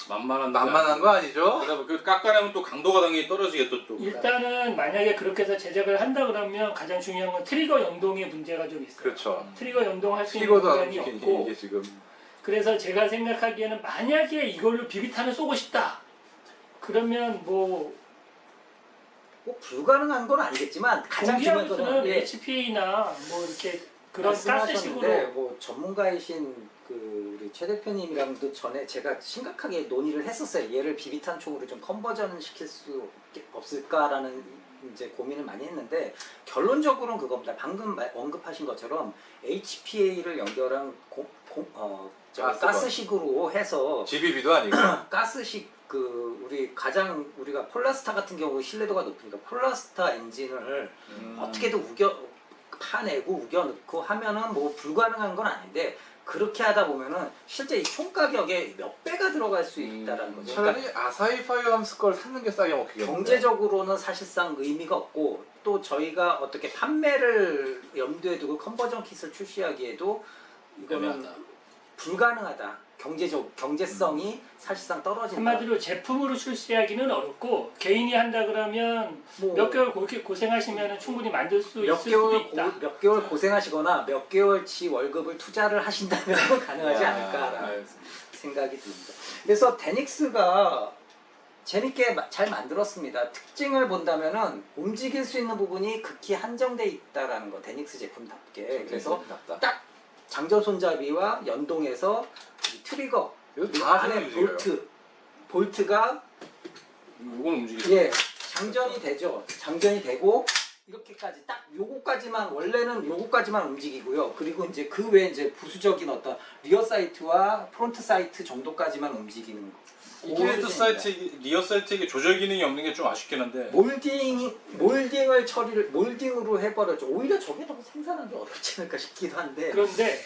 만만한 거 아니죠? 그다음에 그 깎아내면 또 강도가 당연히 떨어지겠죠 또. 일단은 만약에 그렇게 해서 제작을 한다 그러면 가장 중요한 건 트리거 연동의 문제가 좀 있어요. 그렇죠. 트리거 연동할 수 있는 키고도 안 공간이 움직이니 없고 이게 지금 그래서 제가 생각하기에는 만약에 이걸로 비비탄을 쏘고 싶다 그러면 뭐 꼭 불가능한 건 아니겠지만 가장 중요한 공기하우스는 거는 HPA나 뭐 이렇게 그런 말씀하셨는데 가스식으로 뭐 전문가이신 그 우리 최 대표님이랑도 전에 제가 심각하게 논의를 했었어요. 얘를 비비탄 총으로 좀 컨버전 시킬 수 없을까라는 이제 고민을 많이 했는데 결론적으로는 그겁니다. 방금 언급하신 것처럼 HPA를 연결한 가스식으로 해서 GBB도 아니고 가스식 그 우리 가장 우리가 폴라스타 같은 경우 신뢰도가 높으니까 폴라스타 엔진을 어떻게든 파내고 우겨넣고 하면은 뭐 불가능한 건 아닌데 그렇게 하다 보면은 실제 이 총 가격에 몇 배가 들어갈 수 있다라는 거죠. 그러니까 차라리 아사히 파이어암스 걸 사는 게 싸게 먹히겠는데. 경제적으로는 사실상 의미가 없고 또 저희가 어떻게 판매를 염두에 두고 컨버전 킷을 출시하기에도 이거는 애매하다. 불가능하다. 경제성이 사실상 떨어진다. 한마디로 제품으로 출시하기는 어렵고 개인이 한다 그러면 뭐 몇 개월 고생하시면 충분히 만들 수 몇 있을 개월 수도 있다. 몇 개월 고생하시거나 몇 개월치 월급을 투자를 하신다면 가능하지 않을까라는 생각이 듭니다. 그래서 데닉스가 재밌게 잘 만들었습니다. 특징을 본다면은 움직일 수 있는 부분이 극히 한정돼 있다라는 거 데닉스 제품답게. 그래서 딱 장전 손잡이와 연동해서 이 트리거 이거 그리고 다 안에 움직여요. 볼트가 이건 움직이죠. 예 장전이 되죠. 장전이 되고 이렇게까지 딱 요거까지만 원래는 요거까지만 움직이고요. 그리고 이제 그 외에 이제 부수적인 어떤 리어 사이트와 프론트 사이트 정도까지만 움직이는 거. 이게 사이트 리어 사이트에게 조절 기능이 없는 게 좀 아쉽긴 한데. 몰딩으로 해버렸죠. 오히려 저게 더 생산하기 어렵지 않을까 싶기도 한데. 그런데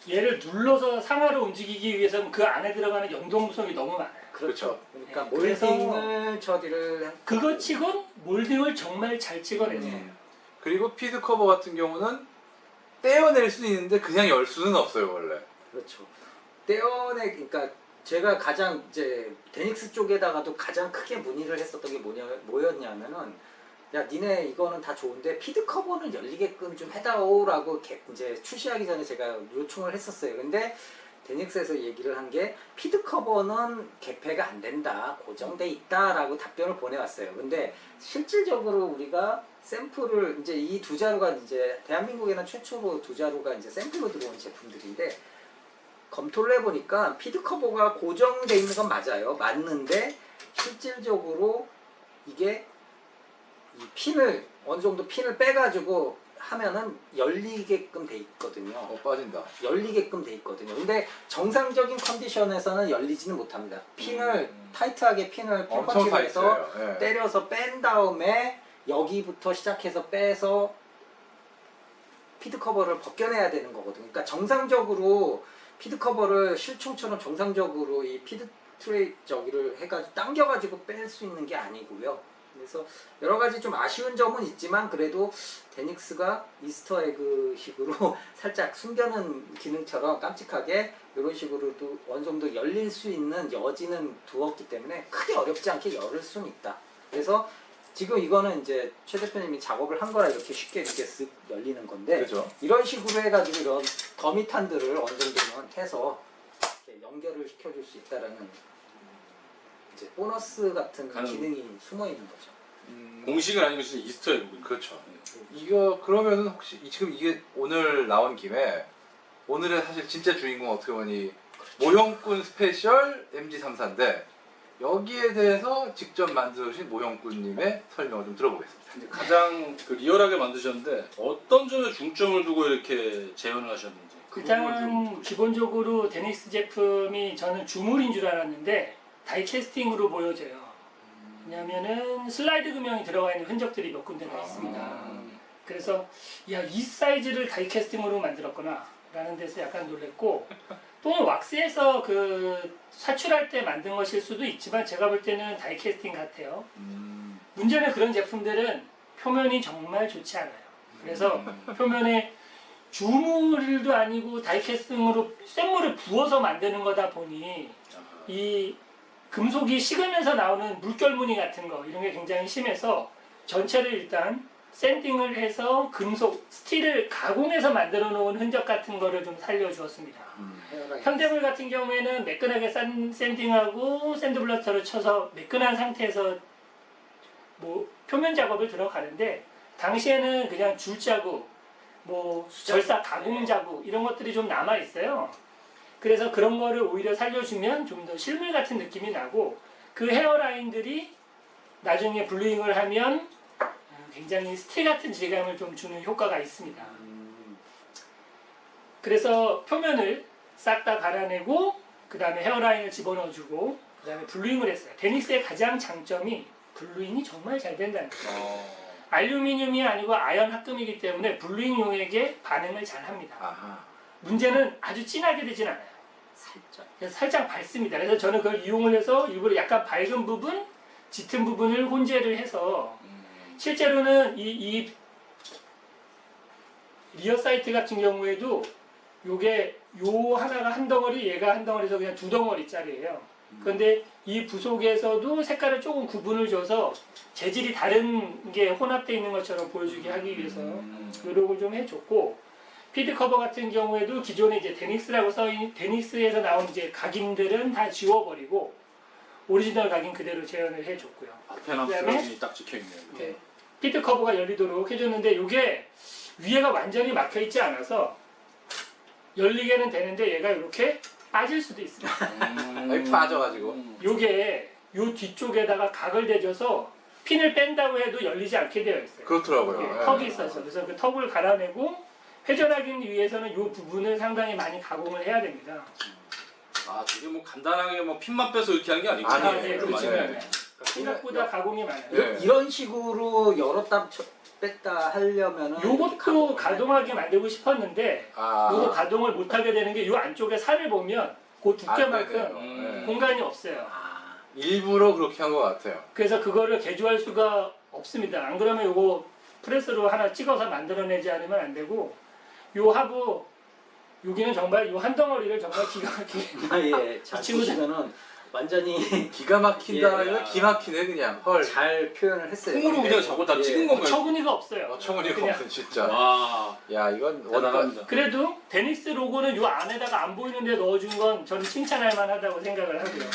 얘를 눌러서 상하로 움직이기 위해서는 그 안에 들어가는 연동 구성이 너무 많아요. 그렇죠. 그러니까 네, 그래서 몰딩을 처리를 그거 치곤 몰딩을 정말 잘 찍어내네요. 네. 그리고 피드 커버 같은 경우는 떼어낼 수는 있는데 그냥 열 수는 없어요 원래. 그렇죠. 그러니까 제가 가장 이제 데닉스 쪽에다가도 가장 크게 문의를 했었던 게 뭐였냐면은 야 니네 이거는 다 좋은데 피드 커버는 열리게끔 좀 해다오라고 이제 출시하기 전에 제가 요청을 했었어요. 근데 데닉스에서 얘기를 한 게 피드 커버는 개폐가 안 된다, 고정돼 있다라고 답변을 보내왔어요. 근데 실질적으로 우리가 샘플을 이제 이 두 자루가 이제 대한민국에는 최초로 두 자루가 이제 샘플로 들어온 제품들인데 검토를 해보니까 피드 커버가 고정돼 있는 건 맞아요. 맞는데 실질적으로 이게 이 핀을 어느 정도 핀을 빼가지고 하면은 열리게끔 돼 있거든요. 빠진다. 열리게끔 돼 있거든요. 근데 정상적인 컨디션에서는 열리지는 못합니다. 핀을 타이트하게 핀을 엄청 핀펀치로 해서 타이트해요. 예. 때려서 뺀 다음에 여기부터 시작해서 빼서 피드 커버를 벗겨내야 되는 거거든요. 그러니까 정상적으로 피드 커버를 실총처럼 정상적으로 이 피드 트레이 저기를 해가지고 당겨가지고 뺄 수 있는 게 아니고요. 그래서 여러 가지 좀 아쉬운 점은 있지만 그래도 데닉스가 이스터에그 식으로 살짝 숨겨놓은 기능처럼 깜찍하게 이런 식으로도 어느 정도 열릴 수 있는 여지는 두었기 때문에 크게 어렵지 않게 열을 수는 있다. 그래서 지금 이거는 이제 최 대표님이 작업을 한 거라 이렇게 쉽게 쓱 열리는 건데 그렇죠. 이런 식으로 해가지고 이런 더미탄들을 어느 정도는 해서 이렇게 연결을 시켜줄 수 있다라는 이제 보너스 같은 기능이 숨어 있는 거죠. 공식은 아니고 진짜 이스터에그. 그렇죠. 이거 그러면은 혹시 지금 이게 오늘 나온 김에 오늘의 사실 진짜 주인공 어떻게 보니 모형꾼 스페셜 MG34인데 여기에 대해서 직접 만드신 모형꾼님의 설명을 좀 들어보겠습니다. 이제 가장 그 리얼하게 만드셨는데 어떤 점에 중점을 두고 이렇게 재현을 하셨는지. 그 부분을 좀 일단 기본적으로 데닉스 제품이 저는 주물인 줄 알았는데 다이캐스팅으로 보여져요. 왜냐하면은 슬라이드 금형이 들어가 있는 흔적들이 몇 군데가 있습니다. 그래서 야, 이 사이즈를 다이캐스팅으로 만들었구나 라는 데서 약간 놀랬고 또는 왁스에서 그 사출할 때 만든 것일 수도 있지만 제가 볼 때는 다이캐스팅 같아요. 문제는 그런 제품들은 표면이 정말 좋지 않아요. 그래서 표면에 주물도 아니고 다이캐스팅으로 쇳물을 부어서 만드는 거다 보니 이 금속이 식으면서 나오는 물결 무늬 같은 거 이런 게 굉장히 심해서 전체를 일단 샌딩을 해서 금속 스틸을 가공해서 만들어 놓은 흔적 같은 거를 좀 살려주었습니다. 현대물 같은 경우에는 매끈하게 샌딩하고 샌드블러터를 쳐서 매끈한 상태에서 뭐 표면 작업을 들어가는데 당시에는 그냥 줄 자국, 뭐 절삭 가공 자국 이런 것들이 좀 남아 있어요. 그래서 그런 거를 오히려 살려주면 좀 더 실물 같은 느낌이 나고 그 헤어라인들이 나중에 블루잉을 하면 굉장히 스틸 같은 질감을 좀 주는 효과가 있습니다. 그래서 표면을 싹 다 갈아내고 그 다음에 헤어라인을 집어넣어주고 그 다음에 블루잉을 했어요. 데닉스의 가장 장점이 블루잉이 정말 잘 된다는 거예요. 알루미늄이 아니고 아연 합금이기 때문에 블루잉용에게 반응을 잘 합니다. 아하. 문제는 아주 진하게 되진 않아요. 살짝. 그래서 살짝 밝습니다. 그래서 저는 그걸 이용을 해서 일부러 약간 밝은 부분, 짙은 부분을 혼재를 해서 실제로는 이 리어 사이트 같은 경우에도 요게 요 하나가 한 덩어리, 얘가 한 덩어리에서 그냥 두 덩어리짜리예요. 그런데 이 부속에서도 색깔을 조금 구분을 줘서 재질이 다른 게 혼합되어 있는 것처럼 보여주게 하기 위해서 노력을 좀 해줬고, 피드 커버 같은 경우에도 기존에 이제 데닉스라고 써있는 데닉스에서 나온 이제 각인들은 다 지워버리고 오리지널 각인 그대로 재현을 해줬고요. 앞에나 그다음에 프레임이 딱 찍혀있네요. 네. 피드 커버가 열리도록 해줬는데 이게 위에가 완전히 막혀 있지 않아서 열리게는 되는데 얘가 이렇게 빠질 수도 있습니다. 여기 빠져가지고. 요게 요 뒤쪽에다가 각을 대줘서 핀을 뺀다고 해도 열리지 않게 되어 있어요. 그렇더라고요. 예, 예. 턱이 있어서 그래서 그 턱을 갈아내고 회전하기 위해서는 이 부분을 상당히 많이 가공을 해야 됩니다. 아, 되게 뭐 간단하게 뭐 핀만 빼서 이렇게 하는 게 아니고. 아니에요. 네, 그렇죠. 맞아요. 네. 생각보다 가공이 많아요. 네. 이런 식으로 열었다 뺐다 하려면은 이렇게 요것도 가공을 가동하게 만들고 싶었는데 아. 요거 가동을 못하게 되는 게 요 안쪽에 살을 보면 그 안 두께만큼 되네요. 예. 공간이 없어요. 아, 일부러 그렇게 한 것 같아요. 그래서 그거를 개조할 수가 없습니다. 안 그러면 요거 프레스로 하나 찍어서 만들어내지 않으면 안 되고, 요 하부 여기는 정말 요 한 덩어리를 정말 기가 막히게 예, 잘 보시면은 완전히 기가 막힌다. 예. 이거 기막히네 그냥. 헐. 잘 표현을 했어요. 통으로 그냥 저거 다 예. 찍은 건가요? 처분이가 없어요. 청원이가 그냥. 없어 진짜. 와, 야 이건 원가. 대단합니다. 그래도 데닉스 로고는 요 안에다가 안 보이는 데 넣어준 건 저는 칭찬할 만하다고 생각을 하고요.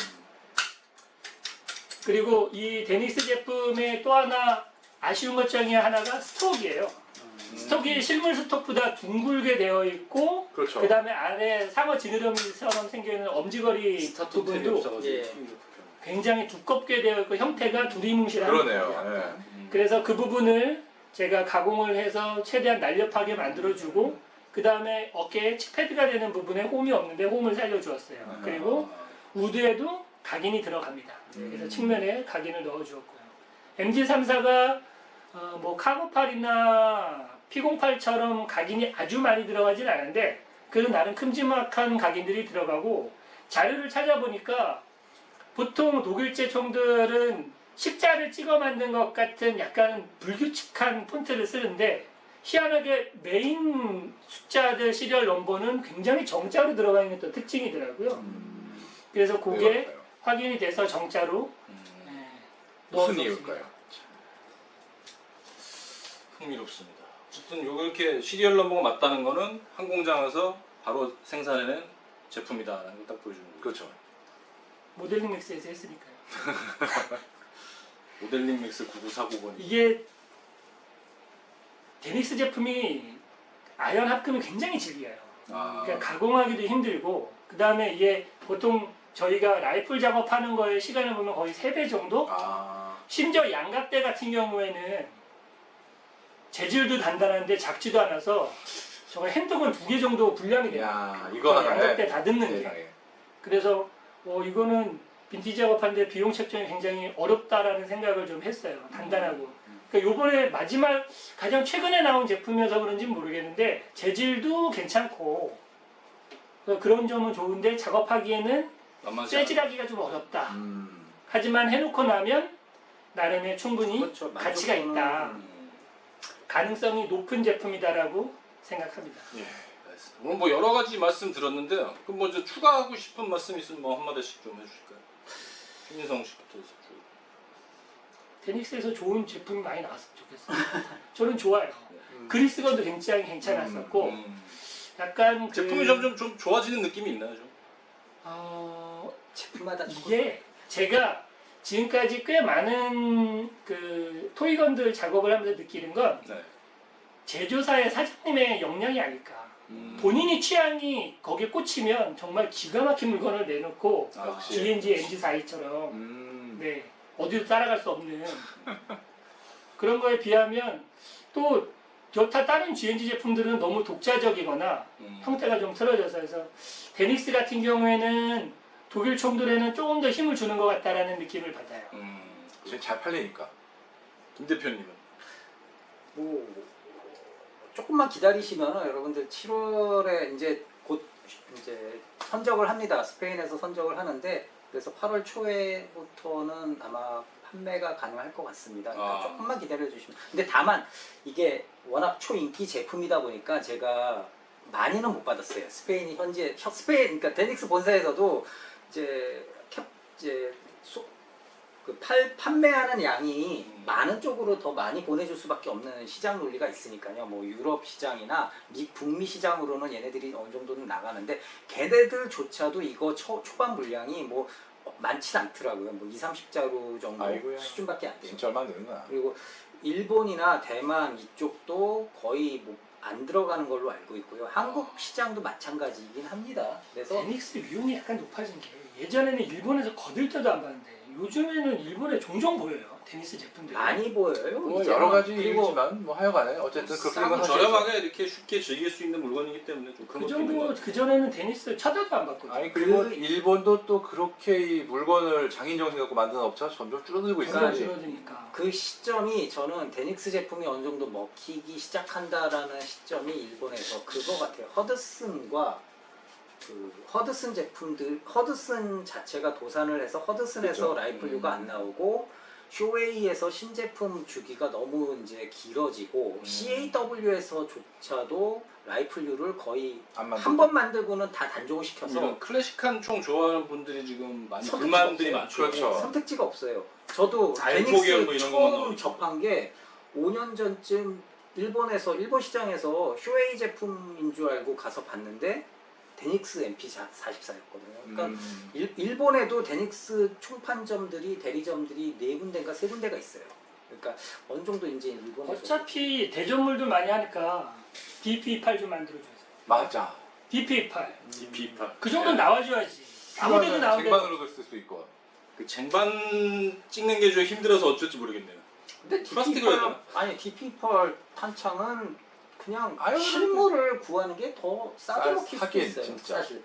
그리고 이 데닉스 제품의 또 하나 아쉬운 것 중에 하나가 스톡이에요. 스톡이 실물 스톡보다 둥글게 되어 있고, 그렇죠. 그 다음에 안에 상어 지느러미처럼 생겨있는 엄지거리 스타트 텔이 부분도 없어가지고. 예. 굉장히 두껍게 되어 있고 형태가 두리뭉실합니다. 그러네요. 예. 그래서 그 부분을 제가 가공을 해서 최대한 날렵하게 만들어주고, 그 다음에 어깨에 칙패드가 되는 부분에 홈이 없는데 홈을 살려주었어요. 그리고 우드에도 각인이 들어갑니다. 그래서 측면에 각인을 넣어주었고요. MG34가 뭐 카고팔이나 P08처럼 각인이 아주 많이 들어가진 않은데 그래도 나름 큼지막한 각인들이 들어가고, 자료를 찾아보니까 보통 독일제 총들은 십자를 찍어 만든 것 같은 약간 불규칙한 폰트를 쓰는데 희한하게 메인 숫자들 시리얼 넘버는 굉장히 정자로 들어가 있는 또 특징이더라고요. 그래서 그게 의외일까요? 확인이 돼서 정자로 무슨 넣어줬습니다. 이유일까요? 흥미롭습니다. 어쨌든 요렇게 시리얼 넘버가 맞다는 거는 한 공장에서 바로 생산해낸 제품이다라는 걸 딱 보여주는 거죠. 그렇죠. 모델링 믹스에서 했으니까요. 모델링 믹스 9949번이. 이게 데닉스 제품이 아연 합금이 굉장히 질겨요. 아. 그러니까 가공하기도 힘들고, 그 다음에 이게 보통 저희가 라이플 작업하는 거에 시간을 보면 거의 3배 정도? 아. 심지어 양각대 같은 경우에는 재질도 단단한데 작지도 않아서 저거 핸드건 2개 정도 분량이 돼요. 야 이거 하나에 양각대 다 듣는 게. 세상에. 그래서 이거는 빈티지 작업하는데 비용 책정이 굉장히 어렵다라는 생각을 좀 했어요. 단단하고. 그러니까 요번에 마지막 가장 최근에 나온 제품이어서 그런지 모르겠는데 재질도 괜찮고 그런 점은 좋은데 작업하기에는 만만치 않아요. 쇠질하기가 좀 어렵다. 음. 하지만 해놓고 나면 나름의 충분히 그렇죠. 가치가 있다. 가능성이 높은 제품이다라고 생각합니다. 예, 알겠습니다. 오늘 뭐 여러 가지 말씀 들었는데요. 그럼 먼저 추가하고 싶은 말씀 있으면 뭐 한마디씩 좀 해주실까요? 신인성 씨부터 해서 쭉. 데닉스에서 좋은 제품이 많이 나왔으면 좋겠어요. 저는 좋아요. 음. 그리스건도 굉장히 괜찮았었고 약간 그, 제품이 점점 좀 좋아지는 느낌이 있나요, 좀? 제품마다 이게 제가 지금까지 꽤 많은 그 토이건들 작업을 하면서 느끼는 건 네. 제조사의 사장님의 역량이 아닐까. 본인이 취향이 거기에 꽂히면 정말 기가 막힌 물건을 내놓고 아, 역시. GNG MG42처럼 네 어디도 따라갈 수 없는 그런 거에 비하면 또 여타 다른 GNG 제품들은 너무 독자적이거나 형태가 좀 틀어져서 해서 데닉스 같은 경우에는 독일 총들에는 조금 더 힘을 주는 것 같다라는 느낌을 받아요. 지금 잘 팔리니까. 김 대표님은? 뭐 조금만 기다리시면 여러분들 7월에 이제 곧 이제 선적을 합니다. 스페인에서 선적을 하는데 그래서 8월 초에부터는 아마 판매가 가능할 것 같습니다. 그러니까 아. 조금만 기다려 주시면. 근데 다만 이게 워낙 초인기 제품이다 보니까 제가 많이는 못 받았어요. 스페인이 현재 스페인 그러니까 데닉스 본사에서도 이제 판매하는 양이 많은 쪽으로 더 많이 보내줄 수밖에 없는 시장 논리가 있으니까요. 뭐 유럽 시장이나 북미 시장으로는 얘네들이 어느 정도는 나가는데 걔네들조차도 이거 초반 물량이 뭐 많진 않더라고요. 뭐 2-30자루 정도 아이고야. 수준밖에 안 돼요. 진짜 얼마 안 되는구나. 그리고 일본이나 대만 이쪽도 거의 뭐 안 들어가는 걸로 알고 있고요. 한국 시장도 마찬가지이긴 합니다. 그래서 데닉스 비용이 약간 높아진 게 예전에는 일본에서 거들 때도 안 봤는데 요즘에는 일본에 종종 보여요. 데니스 제품들이. 많이 보여요. 뭐 이제는. 여러 가지 그리고 이유지만 뭐 하여간에 어쨌든 그렇게 싸고 건 저렴하게 이렇게 쉽게 즐길 수 있는 물건이기 때문에 좀 그런 그 것도 있는 것 정도 같아요. 그 전에는 데니스 쳐다도 안 봤거든요. 아니 그리고 그- 일본도 또 그렇게 이 물건을 장인 정신 갖고 만드는 업체가 점점 줄어들고 점점 있어야지. 줄어드니까. 그 시점이 저는 데닉스 제품이 어느 정도 먹히기 시작한다라는 시점이 일본에서 그거 같아요. 허드슨 제품들, 허드슨 자체가 도산을 해서 허드슨에서 그렇죠. 라이플류가 안 나오고 쇼웨이에서 신제품 주기가 너무 이제 길어지고 CAW에서조차도 라이플류를 거의 안 만들고. 한 번 만들고는 다 단종을 시켜서 이런 클래식한 총 좋아하는 분들이 지금 많이 선택지가 불만들이 없어요. 많죠. 그렇죠. 선택지가 없어요. 저도 알포 계열 뭐 데닉스 이런 것만 처음 나오죠. 접한 게 5년 전쯤 일본 시장에서 쇼웨이 제품인 줄 알고 가서 봤는데 데닉스 MP44였거든요. 그러니까 일본에도 데닉스 총판점들이 대리점들이 4군데인가 3군데가 있어요. 그러니까 어느 정도 이제 일본에서 어차피 대전물들 많이 하니까 DP8 좀 만들어줘요. 맞아. DP8 DP8. 그 정도 나와줘야지. 아무데도 나오게. 쟁반으로도 쓸 수 있고. 그 쟁반 찍는 게 좀 힘들어서 어쩔지 모르겠네요. 근데 플라스틱으로 해야 되나? 아니 DP8 탄창은 그냥 아유, 실물을 구하는 게 더 싸게 먹힐 수도 하긴, 있어요. 진짜. 사실.